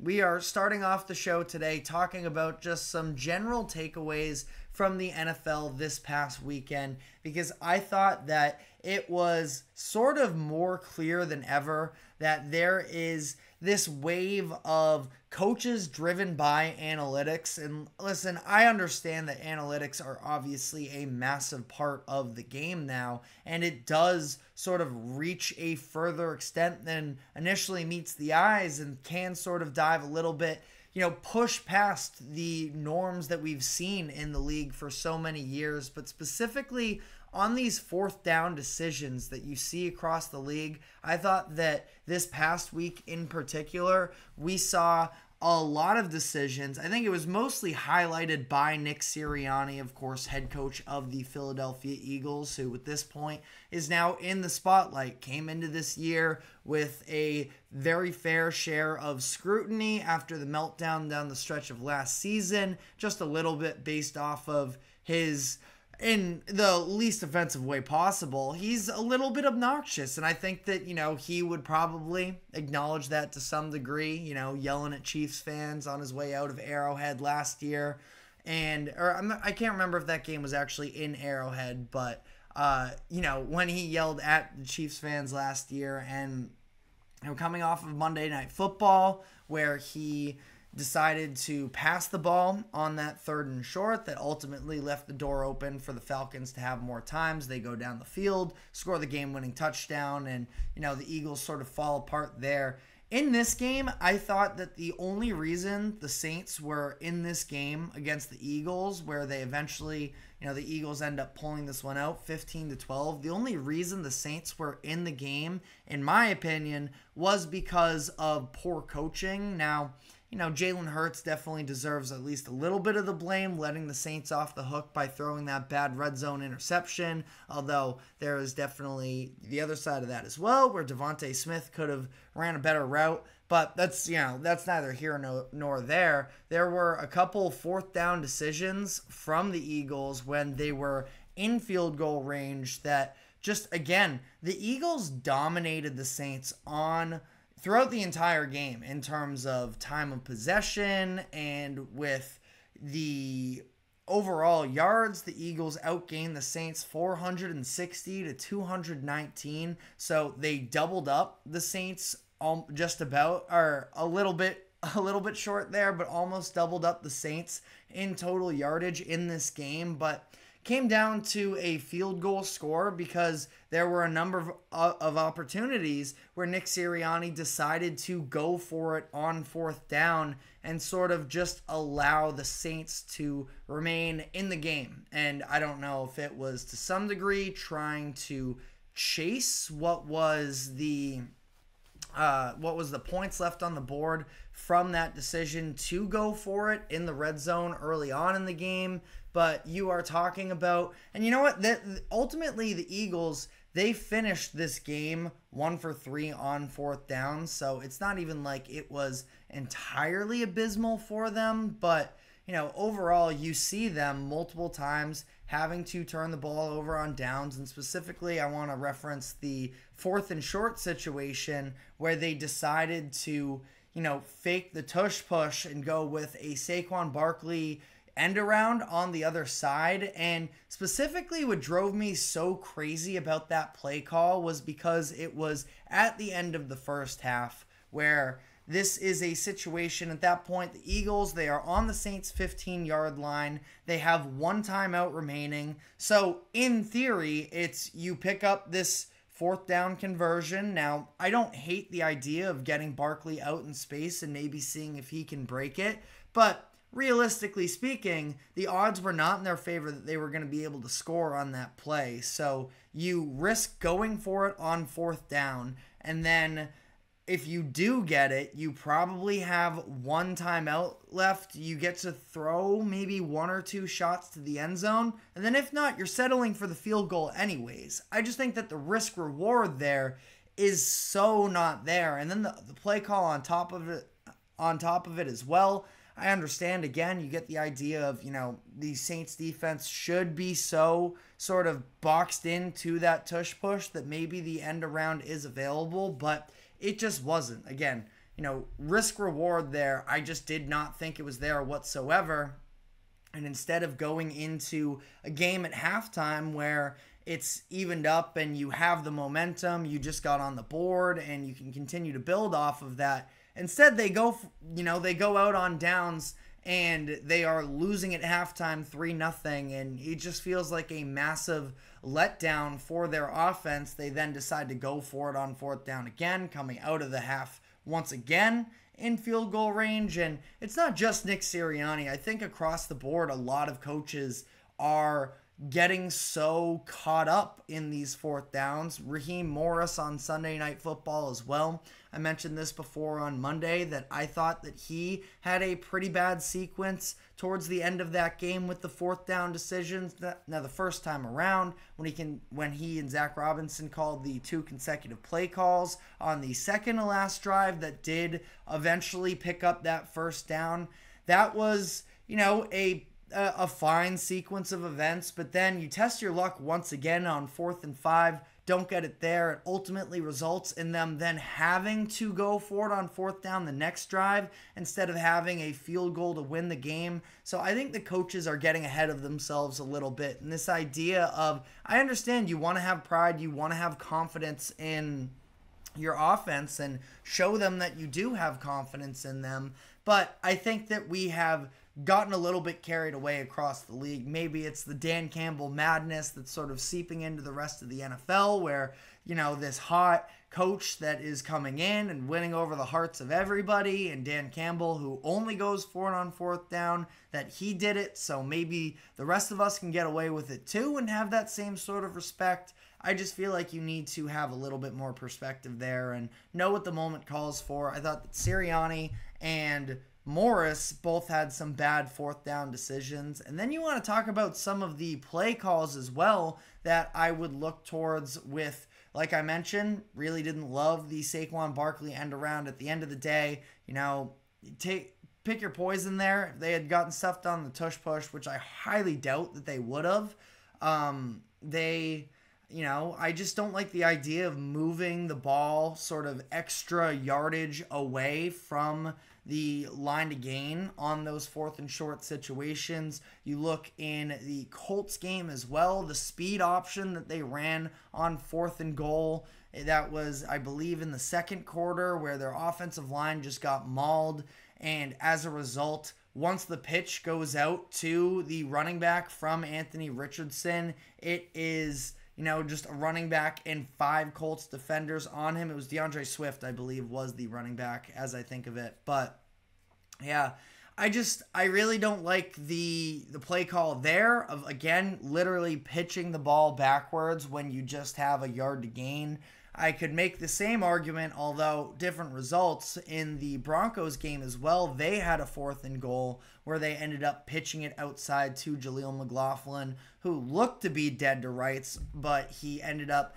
we are starting off the show today talking about just some general takeaways from the NFL this past weekend, because I thought that it was sort of more clear than ever that there is this wave of coaches driven by analytics. And listen, I understand that analytics are obviously a massive part of the game now, and it does sort of reach a further extent than initially meets the eyes and can sort of dive a little bit, push past the norms that we've seen in the league for so many years. But specifically on these fourth down decisions that you see across the league, I thought that this past week in particular, we saw a lot of decisions. I think it was mostly highlighted by Nick Sirianni, of course, head coach of the Philadelphia Eagles, who at this point is now in the spotlight. Came into this year with a very fair share of scrutiny after the meltdown down the stretch of last season, just a little bit based off of his, in the least offensive way possible, he's a little bit obnoxious. And I think that, he would probably acknowledge that to some degree, yelling at Chiefs fans on his way out of Arrowhead last year. I can't remember if that game was actually in Arrowhead, but, when he yelled at the Chiefs fans last year, and coming off of Monday Night Football, where he decided to pass the ball on that 3rd and short that ultimately left the door open for the Falcons to have more times. They go down the field, score the game-winning touchdown, and, the Eagles sort of fall apart there. In this game, I thought that the only reason the Saints were in this game against the Eagles, where they eventually, the Eagles end up pulling this one out 15-12, the only reason the Saints were in the game, in my opinion, was because of poor coaching. Now, Jalen Hurts definitely deserves at least a little bit of the blame, letting the Saints off the hook by throwing that bad red zone interception, although there is definitely the other side of that as well, where Devontae Smith could have ran a better route, but that's neither here nor there. There were a couple fourth down decisions from the Eagles when they were in field goal range that just, again, the Eagles dominated the Saints throughout the entire game in terms of time of possession, and with the overall yards, the Eagles outgained the Saints 460 to 219. So they doubled up the Saints just about, or a little bit short there, but almost doubled up the Saints in total yardage in this game. But came down to a field goal score because there were a number of opportunities where Nick Sirianni decided to go for it on fourth down and sort of just allow the Saints to remain in the game. And I don't know if it was to some degree trying to chase what was the points left on the board from that decision to go for it in the red zone early on in the game. But you are talking about, and you know what? Ultimately, the Eagles, they finished this game 1 for 3 on fourth down. So it's not even like it was entirely abysmal for them. But, overall, you see them multiple times having to turn the ball over on downs. And specifically, I want to reference the 4th and short situation where they decided to, fake the tush push and go with a Saquon Barkley end around on the other side. And specifically what drove me so crazy about that play call was because it was at the end of the first half, where this is a situation at that point, the Eagles, they are on the Saints 15-yard line. They have 1 timeout remaining. So in theory, it's you pick up this fourth down conversion. Now, I don't hate the idea of getting Barkley out in space and maybe seeing if he can break it, but realistically speaking, the odds were not in their favor that they were going to be able to score on that play. So you risk going for it on fourth down, and then if you do get it, you probably have 1 timeout left. You get to throw maybe 1 or 2 shots to the end zone, and then if not, you're settling for the field goal anyways. I just think that the risk reward there is so not there. And then the play call on top of it as well. I understand, again, you get the idea of, the Saints defense should be so sort of boxed into that tush push that maybe the end around is available, but it just wasn't. Again, risk reward there, I just did not think it was there whatsoever. And instead of going into a game at halftime where it's evened up and you have the momentum, you just got on the board and you can continue to build off of that. Instead, they go out on downs and they are losing at halftime 3-0, and it just feels like a massive letdown for their offense. They then decide to go for it on fourth down again, coming out of the half once again in field goal range. And it's not just Nick Sirianni. I think across the board, a lot of coaches are getting so caught up in these fourth downs. Raheem Morris on Sunday Night Football as well. I mentioned this before on Monday that I thought that he had a pretty bad sequence towards the end of that game with the fourth down decisions. Now, the first time around, when he and Zach Robinson called the 2 consecutive play calls on the second to last drive that did eventually pick up that first down, that was, a fine sequence of events. But then you test your luck once again on 4th and 5, don't get it there. It ultimately results in them then having to go for it on fourth down the next drive instead of having a field goal to win the game. So I think the coaches are getting ahead of themselves a little bit. And this idea of, I understand you want to have pride, you want to have confidence in your offense and show them that you do have confidence in them. But I think that we have gotten a little bit carried away across the league. Maybe it's the Dan Campbell madness that's sort of seeping into the rest of the NFL, where, this hot coach that is coming in and winning over the hearts of everybody, and Dan Campbell, who only goes for it on fourth down, that he did it, so maybe the rest of us can get away with it too and have that same sort of respect. I just feel like you need to have a little bit more perspective there and know what the moment calls for. I thought that Sirianni and Morris both had some bad fourth down decisions. And then you want to talk about some of the play calls as well that I would look towards with, like I mentioned, really didn't love the Saquon Barkley end around. At the end of the day, pick your poison there. If they had gotten stuffed on the tush push, which I highly doubt that they would have, I just don't like the idea of moving the ball sort of extra yardage away from the line to gain on those 4th and short situations. You look in the Colts game as well, the speed option that they ran on 4th and goal. That was, I believe, in the second quarter, where their offensive line just got mauled. And as a result, once the pitch goes out to the running back from Anthony Richardson, it is just a running back and 5 Colts defenders on him. It was DeAndre Swift, I believe, was the running back as I think of it. But yeah, I really don't like the play call there of, again, literally pitching the ball backwards when you just have a yard to gain. I could make the same argument, although different results, in the Broncos game as well. They had a 4th and goal where they ended up pitching it outside to Jaleel McLaughlin, who looked to be dead to rights, but he ended up,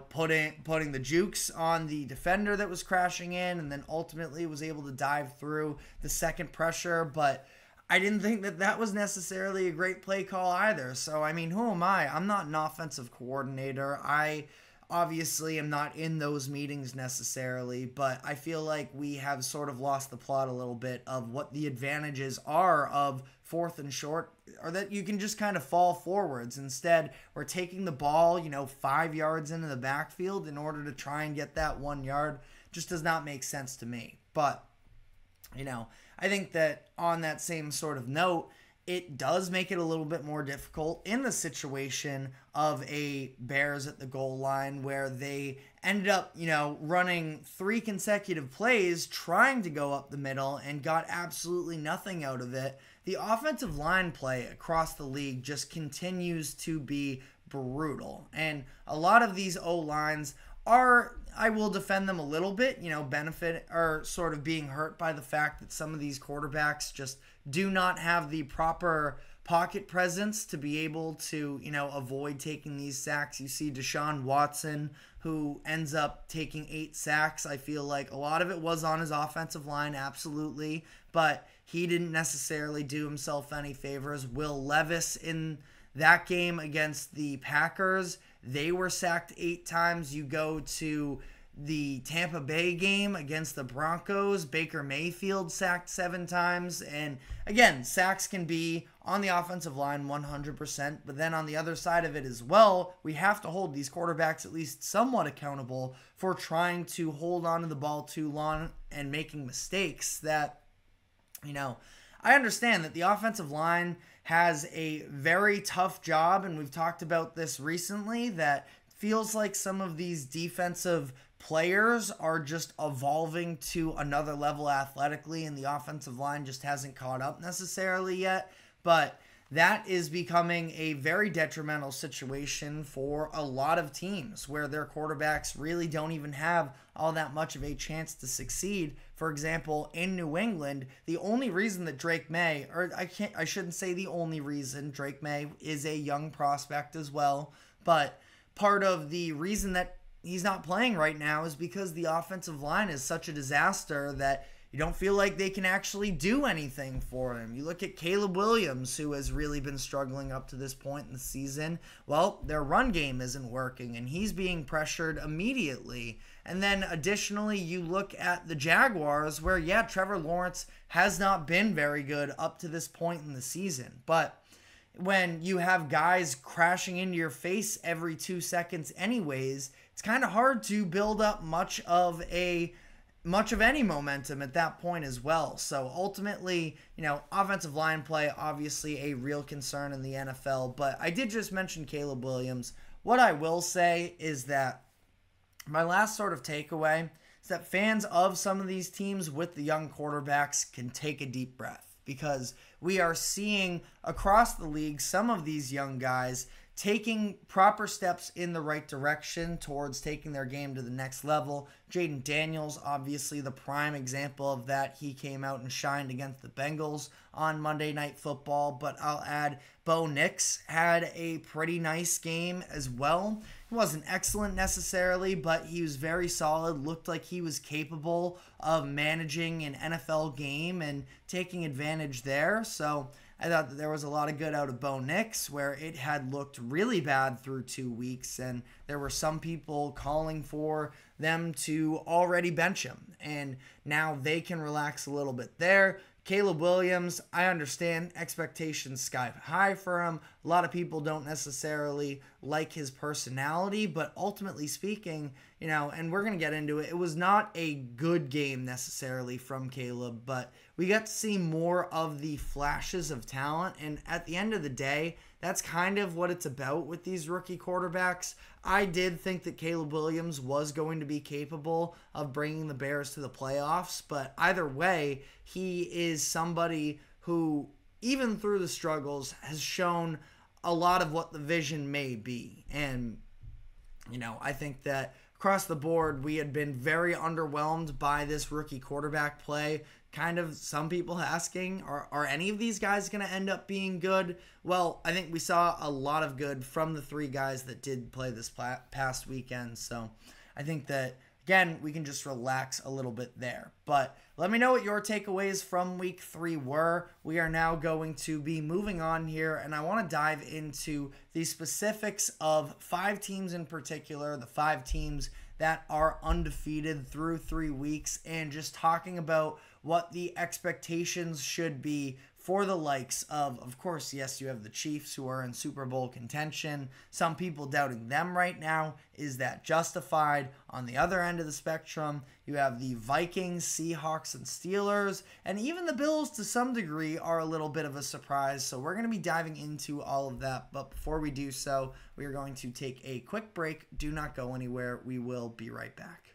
putting the jukes on the defender that was crashing in, and then ultimately was able to dive through the second pressure. But I didn't think that was necessarily a great play call either. So, who am I? I'm not an offensive coordinator. I obviously am not in those meetings necessarily, but I feel like we have sort of lost the plot a little bit of what the advantages are of 4th and short, or that you can just kind of fall forwards. Instead, we're taking the ball, 5 yards into the backfield in order to try and get that 1 yard. Just does not make sense to me. But, I think that on that same sort of note, it does make it a little bit more difficult in the situation of a Bears at the goal line, where they ended up, running 3 consecutive plays trying to go up the middle and got absolutely nothing out of it. The offensive line play across the league just continues to be brutal. And a lot of these O-lines are, I will defend them a little bit, benefit or sort of being hurt by the fact that some of these quarterbacks just do not have the proper pocket presence to be able to, avoid taking these sacks. You see Deshaun Watson, who ends up taking 8 sacks. I feel like a lot of it was on his offensive line, absolutely, but he didn't necessarily do himself any favors. Will Levis in that game against the Packers, they were sacked 8 times. You go to the Tampa Bay game against the Broncos, Baker Mayfield sacked 7 times. And again, sacks can be on the offensive line 100%, but then on the other side of it as well, we have to hold these quarterbacks at least somewhat accountable for trying to hold on to the ball too long and making mistakes that, I understand that the offensive line has a very tough job, and we've talked about this recently, that feels like some of these defensive players are just evolving to another level athletically, and the offensive line just hasn't caught up necessarily yet. But that is becoming a very detrimental situation for a lot of teams where their quarterbacks really don't even have all that much of a chance to succeed. For example, in New England, the only reason that Drake May, or I shouldn't say the only reason, Drake May is a young prospect as well, but part of the reason that he's not playing right now is because the offensive line is such a disaster that you don't feel like they can actually do anything for him. You look at Caleb Williams, who has really been struggling up to this point in the season. Well, their run game isn't working, and he's being pressured immediately. And then additionally, you look at the Jaguars, where, Trevor Lawrence has not been very good up to this point in the season. But when you have guys crashing into your face every 2 seconds anyways, it's kind of hard to build up much of any momentum at that point as well. So ultimately, offensive line play, obviously a real concern in the NFL, but I did just mention Caleb Williams. What I will say is that my last sort of takeaway is that fans of some of these teams with the young quarterbacks can take a deep breath, because we are seeing across the league some of these young guys taking proper steps in the right direction towards taking their game to the next level. Jaden Daniels, obviously the prime example of that. He came out and shined against the Bengals on Monday Night Football, but I'll add Bo Nix had a pretty nice game as well. He wasn't excellent necessarily, but he was very solid, looked like he was capable of managing an NFL game and taking advantage there. So I thought that there was a lot of good out of Bo Nix, where it had looked really bad through 2 weeks, and there were some people calling for them to already bench him, and now they can relax a little bit there. Caleb Williams, I understand expectations sky high for him. A lot of people don't necessarily like his personality, but ultimately speaking, and we're going to get into it, it was not a good game necessarily from Caleb, but we got to see more of the flashes of talent, and at the end of the day, that's kind of what it's about with these rookie quarterbacks. I did think that Caleb Williams was going to be capable of bringing the Bears to the playoffs, but either way, he is somebody who, even through the struggles, has shown a lot of what the vision may be. And, I think that across the board, we had been very underwhelmed by this rookie quarterback play. Kind of some people asking, are any of these guys going to end up being good? Well, I think we saw a lot of good from the 3 guys that did play this past weekend. So I think that, again, we can just relax a little bit there. But let me know what your takeaways from week 3 were. We are now going to be moving on here, and I want to dive into the specifics of 5 teams in particular, the 5 teams that are undefeated through 3 weeks, and just talking about what the expectations should be for the likes of course, yes, you have the Chiefs who are in Super Bowl contention. Some people doubting them right now. Is that justified? On the other end of the spectrum, you have the Vikings, Seahawks, and Steelers, and even the Bills to some degree are a little bit of a surprise. So we're going to be diving into all of that. But before we do so, we are going to take a quick break. Do not go anywhere. We will be right back.